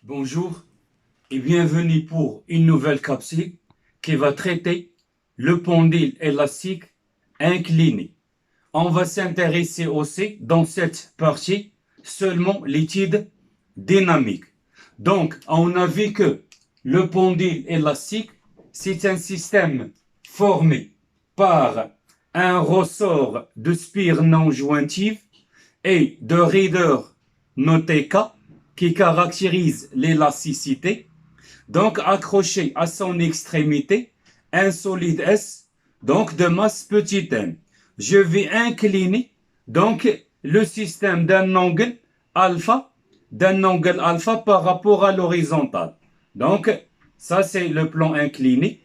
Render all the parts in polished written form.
Bonjour et bienvenue pour une nouvelle capsule qui va traiter le pendule élastique incliné. On va s'intéresser aussi dans cette partie seulement l'étude dynamique. Donc, on a vu que le pendule élastique, c'est un système formé par un ressort de spire non jointive et de raideur notée K qui caractérise l'élasticité, donc accroché à son extrémité un solide S, donc de masse petit m. Je vais incliner donc le système d'un angle alpha par rapport à l'horizontale. Donc, ça c'est le plan incliné.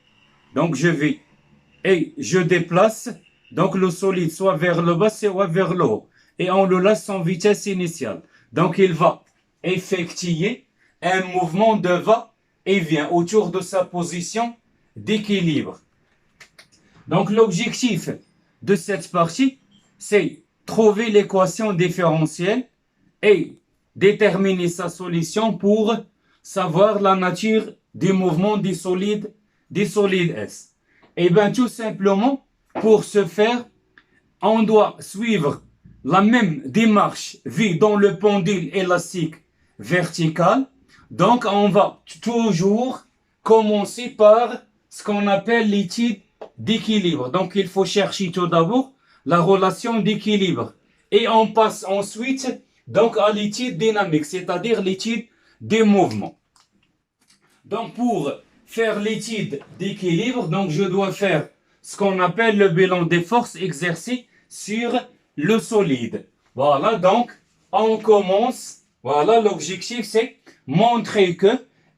Donc, je déplace donc le solide soit vers le bas, soit vers le haut. Et on le laisse en vitesse initiale. Donc, il va effectuer un mouvement de va-et-vient autour de sa position d'équilibre. Donc, l'objectif de cette partie, c'est trouver l'équation différentielle et déterminer sa solution pour savoir la nature du mouvement du solide S. Et bien, tout simplement, pour ce faire, on doit suivre la même démarche vue dans le pendule élastique vertical. Donc, on va toujours commencer par ce qu'on appelle l'étude d'équilibre. Donc, il faut chercher tout d'abord la relation d'équilibre. Et on passe ensuite donc à l'étude dynamique, c'est-à-dire l'étude des mouvements. Donc, pour faire l'étude d'équilibre, donc je dois faire ce qu'on appelle le bilan des forces exercées sur le solide. Voilà, donc on commence. Voilà, l'objectif c'est montrer que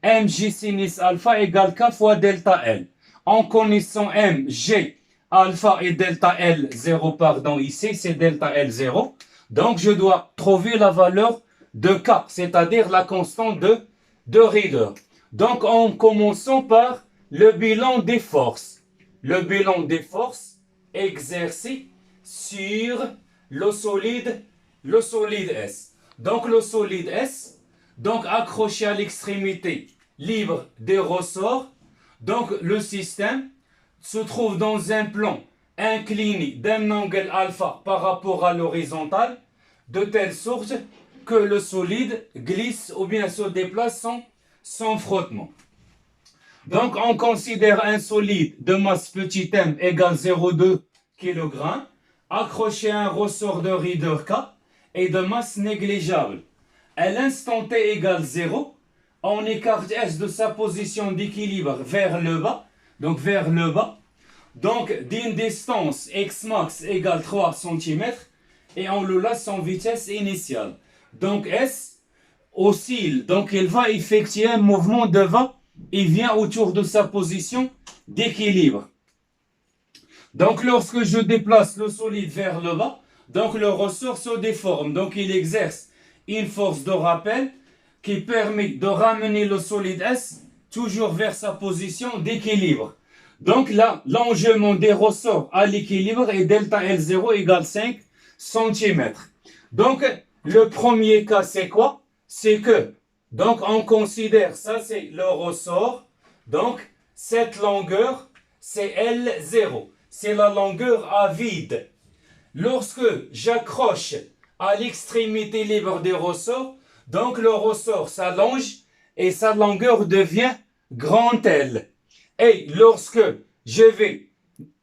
mg sinus alpha égale k fois delta L. En connaissant mg alpha et delta L 0, pardon, ici c'est delta L 0. Donc je dois trouver la valeur de k, c'est-à-dire la constante de raideur. Donc en commençant par le bilan des forces. Le bilan des forces exercées sur le solide S. Donc le solide S, donc accroché à l'extrémité libre des ressorts. Donc le système se trouve dans un plan incliné d'un angle alpha par rapport à l'horizontale, de telle sorte que le solide glisse ou bien se déplace sans frottement. Donc on considère un solide de masse petit m égale 0,2 kg, accroché à un ressort de raideur K et de masse négligeable. À l'instant t égale 0, on écarte S de sa position d'équilibre vers le bas, donc d'une distance x max égale 3 cm, et on le laisse en vitesse initiale. Donc S oscille, donc il va effectuer un mouvement de va-et-vient autour de sa position d'équilibre. Donc lorsque je déplace le solide vers le bas, donc le ressort se déforme, donc il exerce une force de rappel qui permet de ramener le solide S toujours vers sa position d'équilibre. Donc là, l'enjeuement des ressorts à l'équilibre est delta L0 égale 5 cm. Donc le premier cas c'est quoi? C'est que, donc on considère, ça c'est le ressort, donc cette longueur c'est L0, c'est la longueur à vide. Lorsque j'accroche à l'extrémité libre des ressorts, donc le ressort s'allonge et sa longueur devient grand L. Et lorsque je vais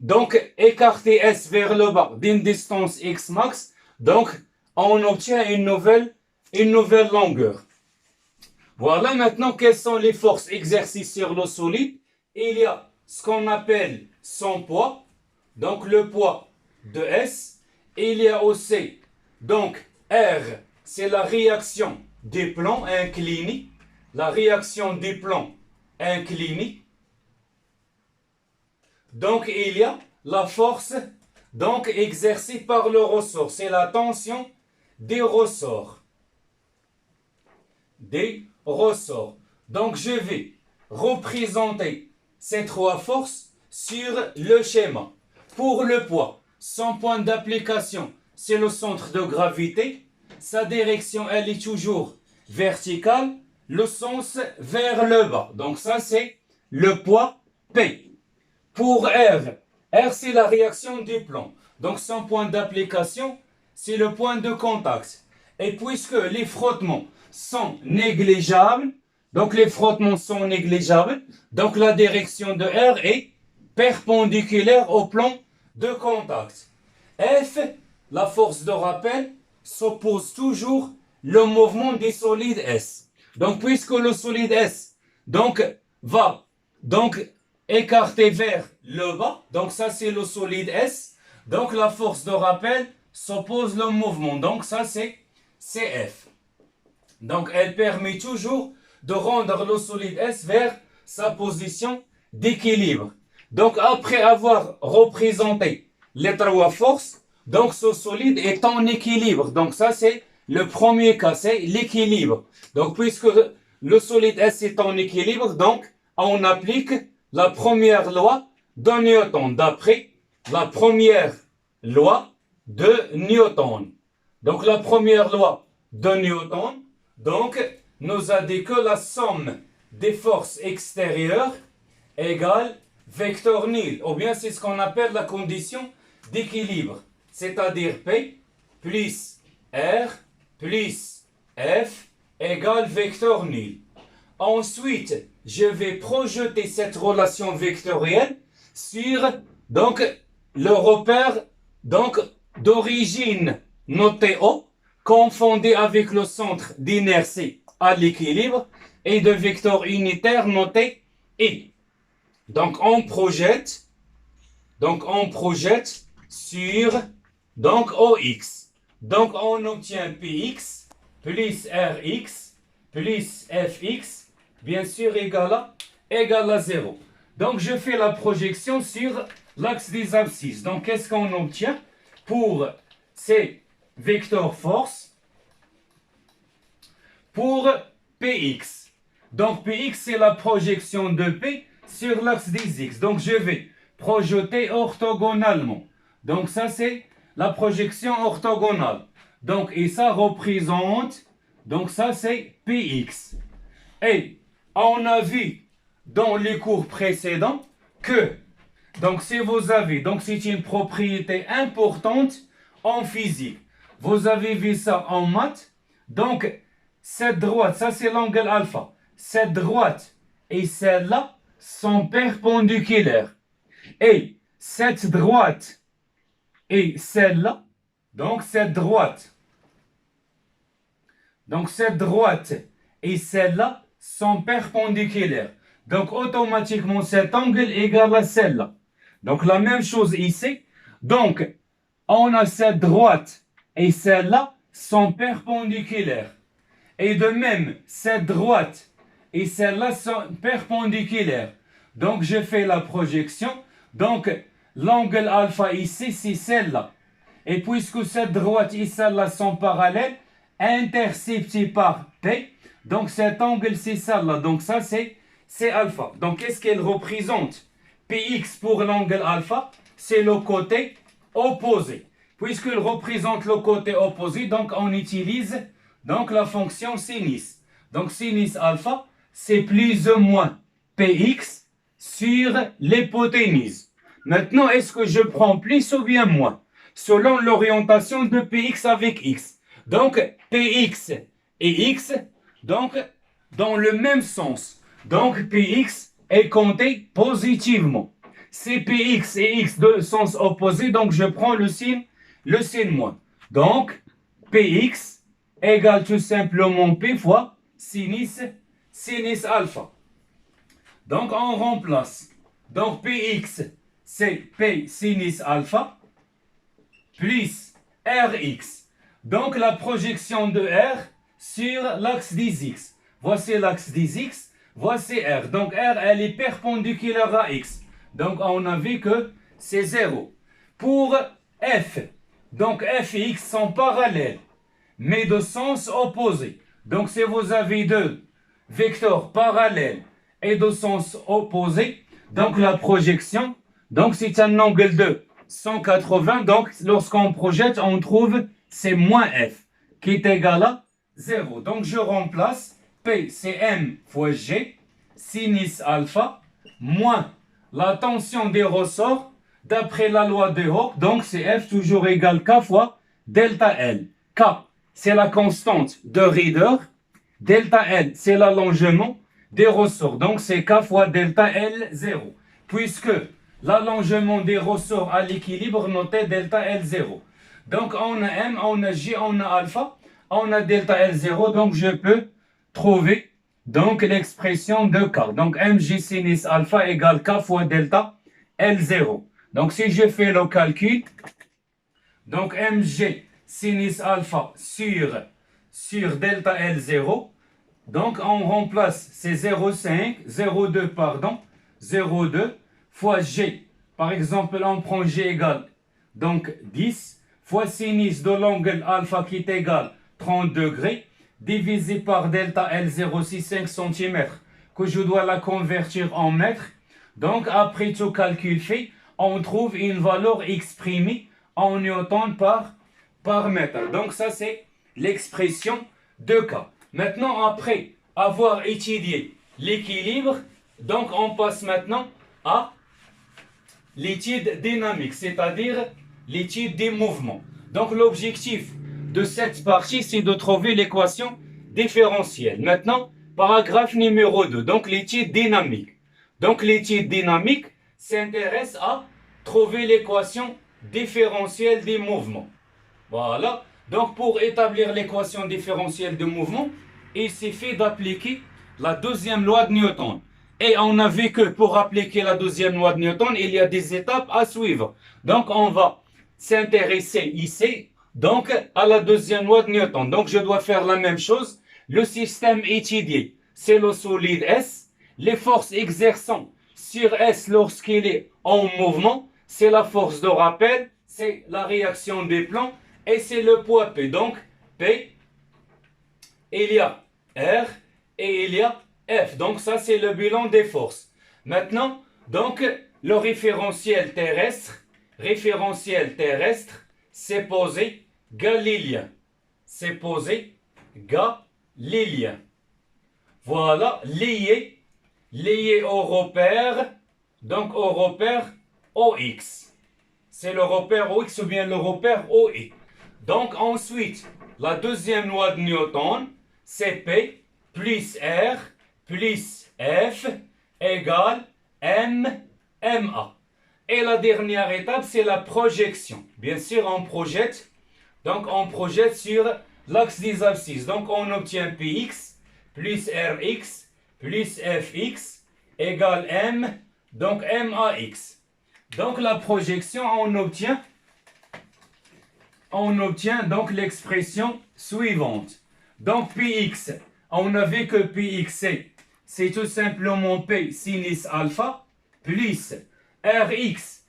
donc écarter S vers le bas d'une distance x max, donc on obtient une nouvelle longueur. Voilà maintenant quelles sont les forces exercées sur le solide. Il y a ce qu'on appelle son poids, donc le poids de S. Il y a aussi, donc R, c'est la réaction des plans inclinés. La réaction des plans inclinés. Donc il y a la force donc exercée par le ressort. C'est la tension des ressorts. Donc je vais représenter ces trois forces sur le schéma. Pour le poids, son point d'application, c'est le centre de gravité. Sa direction, elle est toujours verticale. le sens vers le bas. Donc ça, c'est le poids P. Pour R c'est la réaction du plomb. Donc son point d'application, c'est le point de contact. Et puisque les frottements sont négligeables, donc les frottements sont négligeables, donc la direction de R est perpendiculaire au plan de contact. F, la force de rappel, s'oppose toujours le mouvement des solides S. Donc puisque le solide S va écarter vers le bas, donc ça c'est le solide S, donc la force de rappel s'oppose le mouvement, donc ça c'est CF. Donc elle permet toujours de rendre le solide S vers sa position d'équilibre. Donc après avoir représenté les trois forces, donc ce solide est en équilibre. Donc ça c'est le premier cas, c'est l'équilibre. Donc puisque le solide S est en équilibre, donc on applique la première loi de Newton, d'après la première loi de Newton. Donc la première loi de Newton nous a dit que la somme des forces extérieures égale vecteur nul, ou bien c'est ce qu'on appelle la condition d'équilibre, c'est-à-dire P plus R plus F égale vecteur nul. Ensuite, je vais projeter cette relation vectorielle sur le repère d'origine noté O, confondé avec le centre d'inertie à l'équilibre, et de vecteur unitaire noté I. Donc on projette sur OX. Donc on obtient Px plus Rx plus Fx, bien sûr égal à 0. Donc je fais la projection sur l'axe des abscisses. Donc qu'est-ce qu'on obtient pour ces vecteurs force pour Px? Donc Px c'est la projection de P sur l'axe des X. Donc je vais projeter orthogonalement. Donc ça c'est la projection orthogonale. Donc et ça représente, donc ça c'est Px. Et on a vu dans les cours précédents que, donc si vous avez, donc c'est une propriété importante en physique. Vous avez vu ça en maths. Donc cette droite, ça c'est l'angle alpha. Cette droite et celle-là sont perpendiculaires. Et cette droite et celle-là, donc cette droite et celle-là sont perpendiculaires. Donc automatiquement cet angle égale à celle-là. Donc la même chose ici. Donc on a cette droite et celle-là sont perpendiculaires. Et de même, cette droite et celle-là sont perpendiculaires. Donc je fais la projection. Donc l'angle alpha ici, c'est celle-là. Et puisque cette droite et celle-là sont parallèles, interceptées par P, donc cet angle c'est celle-là. Donc ça c'est alpha. Donc qu'est-ce qu'elle représente? Px pour l'angle alpha, c'est le côté opposé. Puisqu'il représente le côté opposé, donc on utilise la fonction sinus. Donc sinus alpha, c'est plus ou moins Px sur l'hypoténuse. Maintenant, est-ce que je prends plus ou bien moins? Selon l'orientation de Px avec x. Donc Px et x, donc dans le même sens. Donc Px est compté positivement. C'est Px et x de sens opposé, donc je prends le signe moins. Donc Px égale tout simplement P fois sinus alpha. Donc on remplace. Donc Px c'est P sinus alpha plus Rx. Donc la projection de R sur l'axe des X. Voici l'axe des X, voici R. Donc R elle est perpendiculaire à X. Donc on a vu que c'est 0. Pour F, donc F et X sont parallèles, mais de sens opposé. Donc si vous avez deux vecteurs parallèles et de sens opposé, donc la projection, donc c'est un angle de 180. Donc lorsqu'on projette, on trouve c'est moins F qui est égal à 0. Donc je remplace P, c'est M fois G, sinus alpha, moins la tension des ressorts, d'après la loi de Hooke, donc c'est F toujours égal K fois delta L. K, c'est la constante de Reader. Delta L, c'est l'allongement des ressorts. Donc c'est K fois delta L0. Puisque l'allongement des ressorts à l'équilibre noté delta L0. Donc on a M, on a J, on a alpha, on a delta L0. Donc je peux trouver donc l'expression de K. Donc mg sinus alpha égale K fois delta L0. Donc si je fais le calcul, donc mg sinus alpha sur delta L0, donc on remplace ces 0,5, 0,2 pardon, 0,2 fois G. Par exemple, on prend G égale donc 10 fois sinus de l'angle alpha qui est égal 30 degrés divisé par delta L0, 5 cm, que je dois la convertir en mètres. Donc, après tout calcul fait, on trouve une valeur exprimée en newton par mètre. Donc, ça, c'est l'expression de K. Maintenant, après avoir étudié l'équilibre, donc on passe maintenant à l'étude dynamique, c'est-à-dire l'étude des mouvements. Donc, l'objectif de cette partie, c'est de trouver l'équation différentielle. Maintenant, paragraphe numéro 2, donc l'étude dynamique. Donc, l'étude dynamique s'intéresse à trouver l'équation différentielle des mouvements. Voilà. Donc, pour établir l'équation différentielle de mouvement, il suffit d'appliquer la deuxième loi de Newton. Et on a vu que pour appliquer la deuxième loi de Newton, il y a des étapes à suivre. Donc, on va s'intéresser ici donc à la deuxième loi de Newton. Donc, je dois faire la même chose. Le système étudié, c'est le solide S. Les forces exerçant sur S lorsqu'il est en mouvement, c'est la force de rappel, c'est la réaction des plans et c'est le poids P. Donc, P, il y a R et il y a F. Donc, ça, c'est le bilan des forces. Maintenant, donc, le référentiel terrestre, c'est posé galiléen. C'est posé galiléen. Voilà, lié au repère, donc au repère OX. C'est le repère OX ou bien le repère OE. Donc ensuite, la deuxième loi de Newton, c'est P plus R plus F égale MA. Et la dernière étape, c'est la projection. Bien sûr, on projette. Donc, on projette sur l'axe des abscisses. Donc, on obtient Px plus Rx plus Fx égale M, donc MAX. Donc, la projection, on obtient donc l'expression suivante. Donc, Px, on a vu que Px, c'est tout simplement P sinus alpha plus Rx,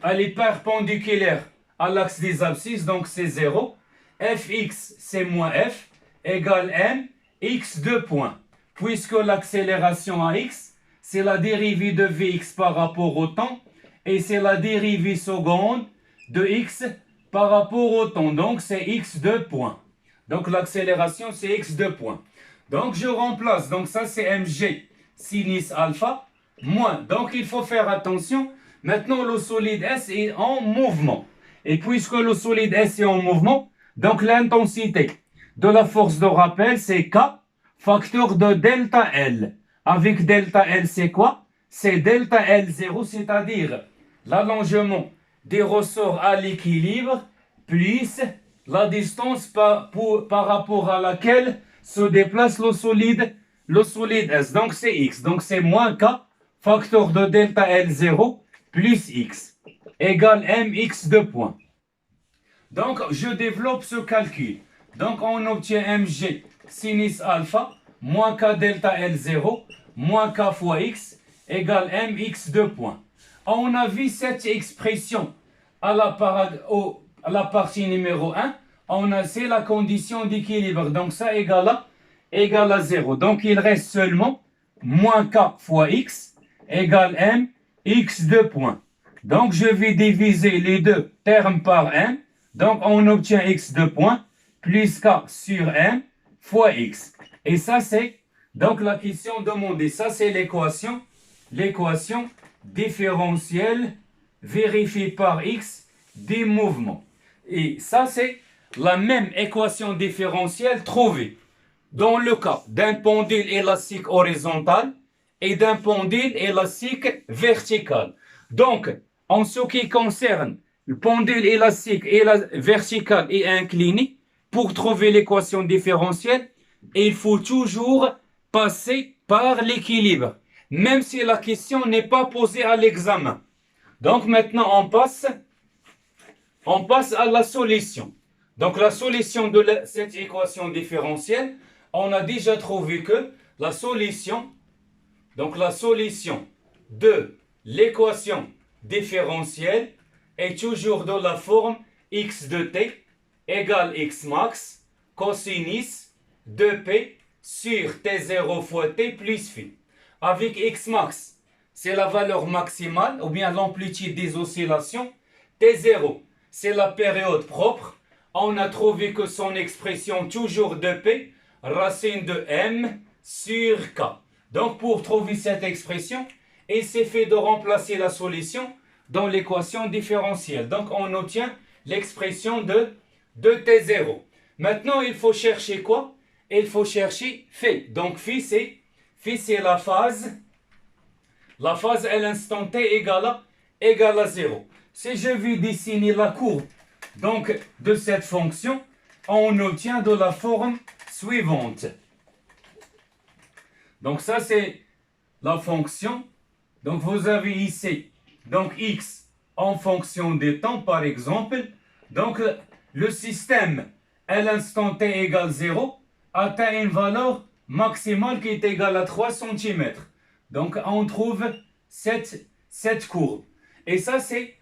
elle est perpendiculaire à l'axe des abscisses, donc c'est 0. Fx, c'est moins F, égale M, x 2 points. Puisque l'accélération à x, c'est la dérivée de Vx par rapport au temps, et c'est la dérivée seconde de x par rapport au temps. Donc c'est x 2 points. Donc l'accélération, c'est x 2 points. Donc je remplace, donc ça c'est mg sinus alpha, moins. Donc il faut faire attention. Maintenant le solide S est en mouvement. Et puisque le solide S est en mouvement, donc l'intensité de la force de rappel, c'est K, facteur de delta L. Avec delta L, c'est quoi? C'est delta L0, c'est-à-dire l'allongement des ressorts à l'équilibre, plus la distance par rapport à laquelle se déplace le solide S. Donc c'est X. Donc c'est moins K, facteur de delta L0, plus X, égale MX 2 points. Donc, je développe ce calcul. Donc, on obtient mg sinus alpha moins k delta L0 moins k fois x égale mx 2 points. On a vu cette expression à la partie numéro 1. C'est la condition d'équilibre. Donc, ça égale à 0. Donc, il reste seulement moins k fois x égale m x 2 points. Donc, je vais diviser les deux termes par m. Donc, on obtient x 2 points plus k sur m fois x. Et ça, c'est Donc la question demandée, ça c'est l'équation différentielle vérifiée par x des mouvements. Et ça c'est la même équation différentielle trouvée dans le cas d'un pendule élastique horizontal et d'un pendule élastique vertical. Donc, en ce qui concerne le pendule élastique et vertical et incliné, pour trouver l'équation différentielle, il faut toujours passer par l'équilibre, même si la question n'est pas posée à l'examen. Donc maintenant, on passe à la solution. Donc la solution de cette équation différentielle, on a déjà trouvé que la solution de l'équation différentielle est toujours dans la forme x de t égale x max cosinus 2p sur t0 fois t plus phi. Avec x max, c'est la valeur maximale ou bien l'amplitude des oscillations. T0, c'est la période propre. On a trouvé que son expression toujours 2p, racine de m sur k. Donc pour trouver cette expression, il s'est fait de remplacer la solution dans l'équation différentielle. Donc on obtient l'expression de t0. Maintenant il faut chercher quoi? Il faut chercher phi. Donc phi c'est la phase à l'instant t égale à 0. Si je veux dessiner la courbe donc de cette fonction, on obtient de la forme suivante. Donc ça c'est la fonction. Donc vous avez ici donc x en fonction des temps par exemple. Donc le système à l'instant t égale 0 atteint une valeur maximale qui est égale à 3 cm. Donc on trouve cette courbe. Et ça c'est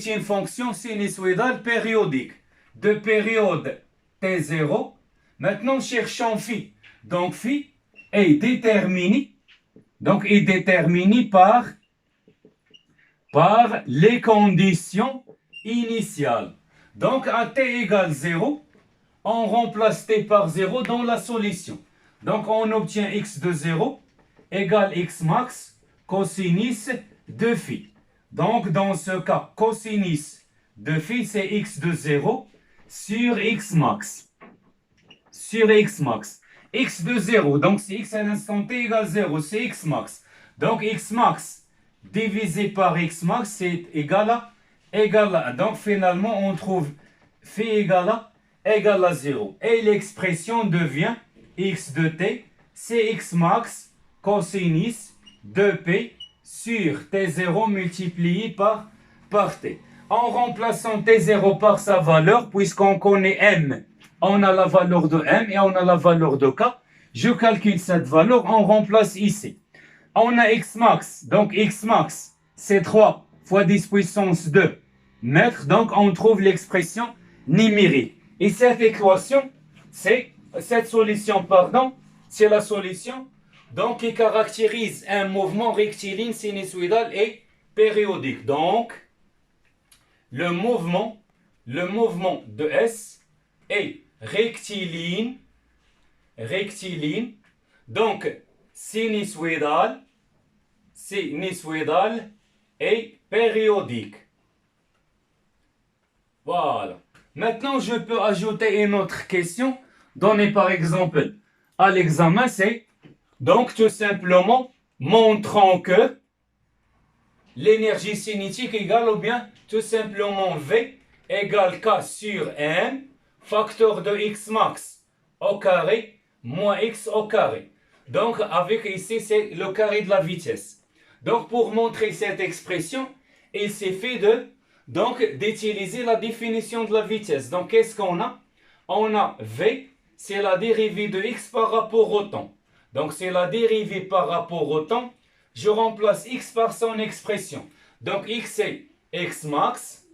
une fonction sinusoïdale périodique de période t0. Maintenant cherchons phi. Donc phi est déterminé par les conditions initiales. Donc à t égale 0, on remplace t par 0 dans la solution. Donc on obtient x de 0 égale x max cosinus de phi. Donc dans ce cas, cosinus de phi c'est x de 0 sur x max. X de 0, donc si x à l'instant t égale 0, c'est x max. Donc x max divisé par x max, c'est égal à. Donc finalement, on trouve phi égale à 0. Et l'expression devient x de t, c'est x max cosinus 2p sur t0 multiplié par t. En remplaçant t0 par sa valeur, puisqu'on connaît m, on a la valeur de m et on a la valeur de k. Je calcule cette valeur, on remplace ici. On a x max, donc x max, c'est 3 fois 10 puissance 2 mètres. Donc on trouve l'expression numérique. Et cette équation, c'est la solution donc, qui caractérise un mouvement rectiligne sinusoïdal et périodique. Donc, le mouvement de S est rectiligne, donc sinusoïdal et périodique. Voilà. Maintenant, je peux ajouter une autre question donnée par exemple à l'examen, c'est donc tout simplement montrant que l'énergie cinétique égale ou bien tout simplement V égale K sur M facteur de x max au carré moins x au carré. Donc avec ici c'est le carré de la vitesse. Donc pour montrer cette expression, il s'est fait d'utiliser la définition de la vitesse. Donc qu'est-ce qu'on a? On a V, c'est la dérivée de x par rapport au temps. Donc c'est la dérivée par rapport au temps. Je remplace x par son expression. Donc x c'est x max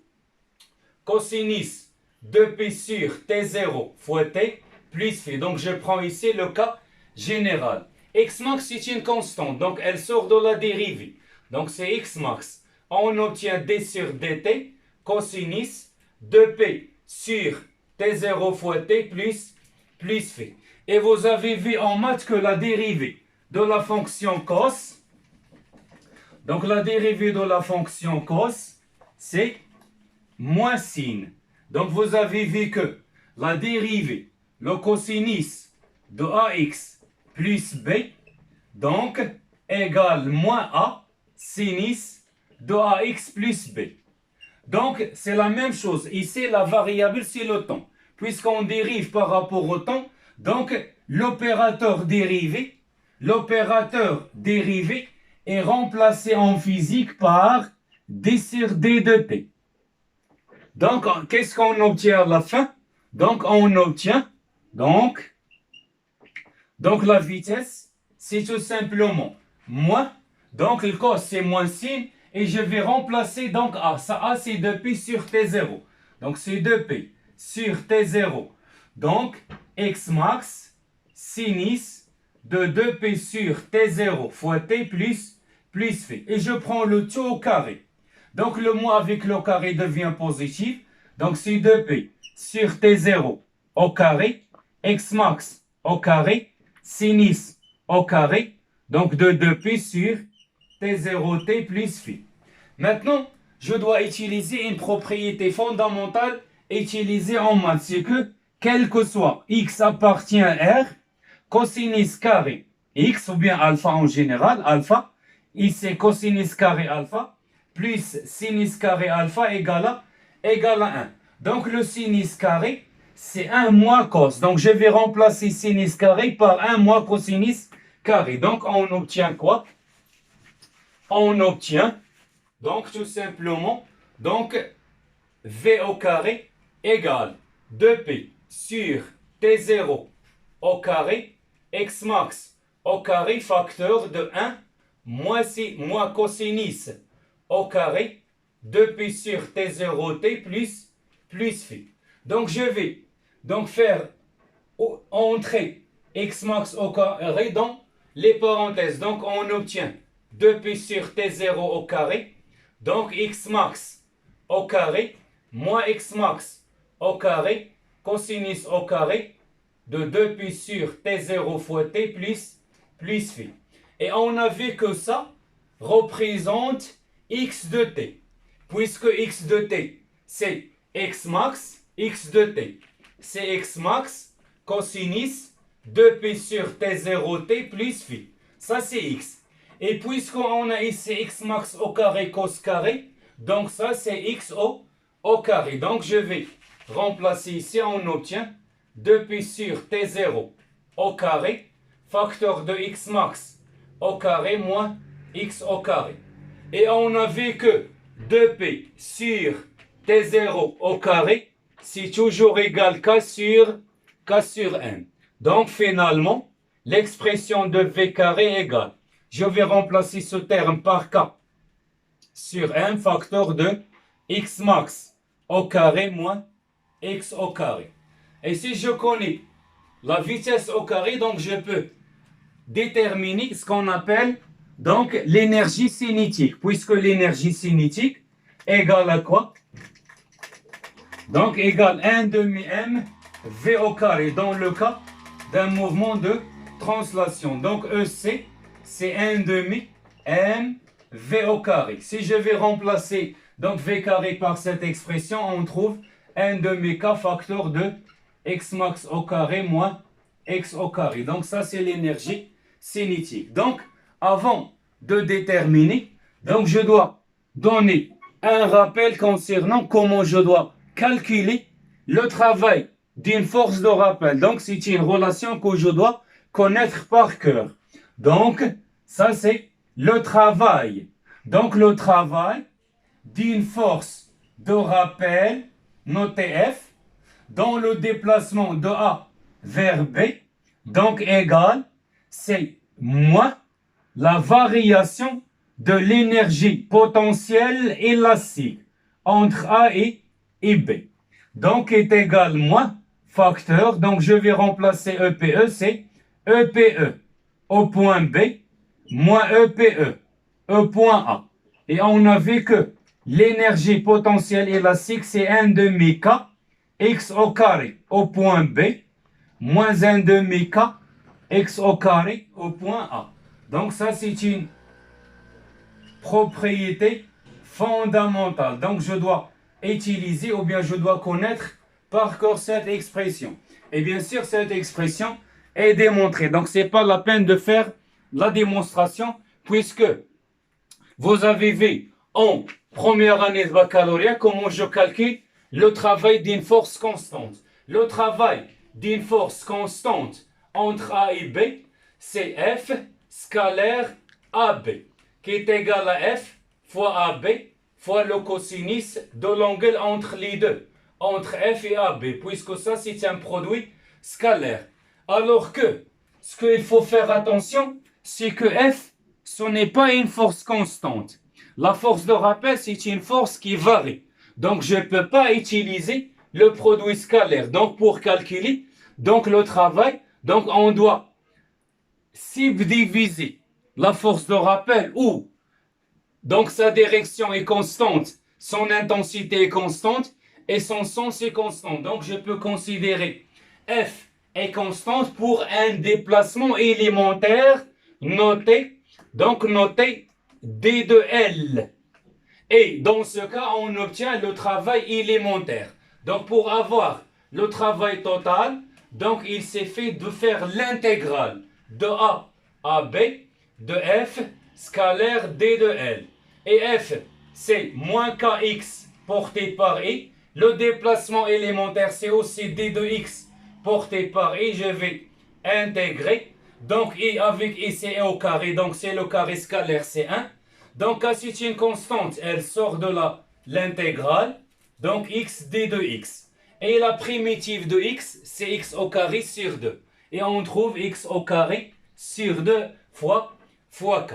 cosinus 2p sur t0 fois t plus phi. Donc je prends ici le cas général. X max c'est une constante, donc elle sort de la dérivée. Donc c'est x max. On obtient d sur dt cosinus 2p sur t0 fois t plus phi. Et vous avez vu en maths que la dérivée de la fonction cos, donc la dérivée de la fonction cos, c'est moins sin. Donc vous avez vu que la dérivée, le cosinus de ax plus b, donc égale moins a sinus de ax plus b. Donc c'est la même chose. Ici la variable c'est le temps. Puisqu'on dérive par rapport au temps, donc l'opérateur dérivé est remplacé en physique par d sur d de t. Donc, qu'est-ce qu'on obtient à la fin? Donc, on obtient, donc la vitesse, c'est tout simplement moins, donc le cos c'est moins sin, et je vais remplacer donc A. Ça, A c'est 2pi sur T0. Donc, c'est 2pi sur T0. Donc, x max sinus de 2pi sur T0 fois T plus phi. Et je prends le tout au carré. Donc, le moins avec le carré devient positif. Donc, c'est 2pi sur T0 au carré, x max au carré, sinus au carré, donc de 2pi sur T0T plus phi. Maintenant, je dois utiliser une propriété fondamentale utilisée en maths. C'est que, quel que soit x appartient à R, cosinus carré x, ou bien alpha en général, alpha, ici cosinus carré alpha, plus sinus carré alpha égale à 1. Donc le sinus carré, c'est 1 moins cos. Donc je vais remplacer sinus carré par 1 moins cosinus carré. Donc on obtient quoi? On obtient, donc tout simplement, donc v au carré égale 2pi sur t0 au carré, x max au carré facteur de 1 moins cosinus au carré, 2pi sur t0t plus phi. Donc je vais donc faire entrer x max au carré dans les parenthèses. Donc on obtient 2pi sur t0 au carré, donc x max au carré moins x max au carré cosinus au carré de 2pi sur t0 fois t plus phi. Et on a vu que ça représente x de t, puisque x de t c'est x max, x de t c'est x max cosinus 2pi sur t0t plus phi. Ça c'est x. Et puisqu'on a ici x max au carré cos carré, donc ça c'est x au carré. Donc je vais remplacer ici, on obtient 2pi sur t0 au carré, facteur de x max au carré moins x au carré. Et on a vu que 2pi sur t0 au carré, c'est toujours égal k sur n. Donc finalement, l'expression de v carré égale, je vais remplacer ce terme par k sur n facteur de x max au carré moins x au carré. Et si je connais la vitesse au carré, donc je peux déterminer ce qu'on appelle donc l'énergie cinétique, puisque l'énergie cinétique égale à quoi? Donc égale 1 demi m v au carré dans le cas d'un mouvement de translation. Donc EC c'est 1 demi m v au carré. Si je vais remplacer donc v carré par cette expression, on trouve 1 demi k facteur de x max au carré moins x au carré. Donc ça c'est l'énergie cinétique. Donc avant de déterminer, donc je dois donner un rappel concernant comment je dois calculer le travail d'une force de rappel. Donc c'est une relation que je dois connaître par cœur. Donc ça c'est le travail. Donc le travail d'une force de rappel notée F dans le déplacement de A vers B, donc égal, c'est moins la variation de l'énergie potentielle élastique entre A et B. Donc est égal moins facteur, donc je vais remplacer EPE, c'est EPE au point B moins EPE au point A. Et on a vu que l'énergie potentielle élastique c'est 1 demi K x au carré au point B moins 1 demi k x au carré au point A. Donc ça, c'est une propriété fondamentale. Donc je dois utiliser ou bien je dois connaître par cœur cette expression. Et bien sûr, cette expression est démontrée. Donc ce n'est pas la peine de faire la démonstration puisque vous avez vu en première année de baccalauréat comment je calcule le travail d'une force constante. Le travail d'une force constante entre A et B, c'est F scalaire AB, qui est égal à F fois AB fois le cosinus de l'angle entre les deux, entre F et AB, puisque ça c'est un produit scalaire. Alors que ce qu'il faut faire attention, c'est que F, ce n'est pas une force constante. La force de rappel, c'est une force qui varie. Donc je ne peux pas utiliser le produit scalaire. Donc pour calculer donc le travail, donc on doit subdiviser la force de rappel où donc sa direction est constante, son intensité est constante et son sens est constant. Donc je peux considérer F est constante pour un déplacement élémentaire noté, donc noté D de L. Et dans ce cas, on obtient le travail élémentaire. Donc pour avoir le travail total, donc il s'est fait de faire l'intégrale de A à B de F scalaire D de L. Et F, c'est moins Kx porté par I. Le déplacement élémentaire, c'est aussi D de X porté par I. Je vais intégrer. Donc I avec I, c'est 1 au carré. Donc c'est le carré scalaire, c'est 1. Donc c'est une constante. Elle sort de l'intégrale. Donc x d de x. Et la primitive de x, c'est x au carré sur 2. Et on trouve x au carré sur 2 fois k.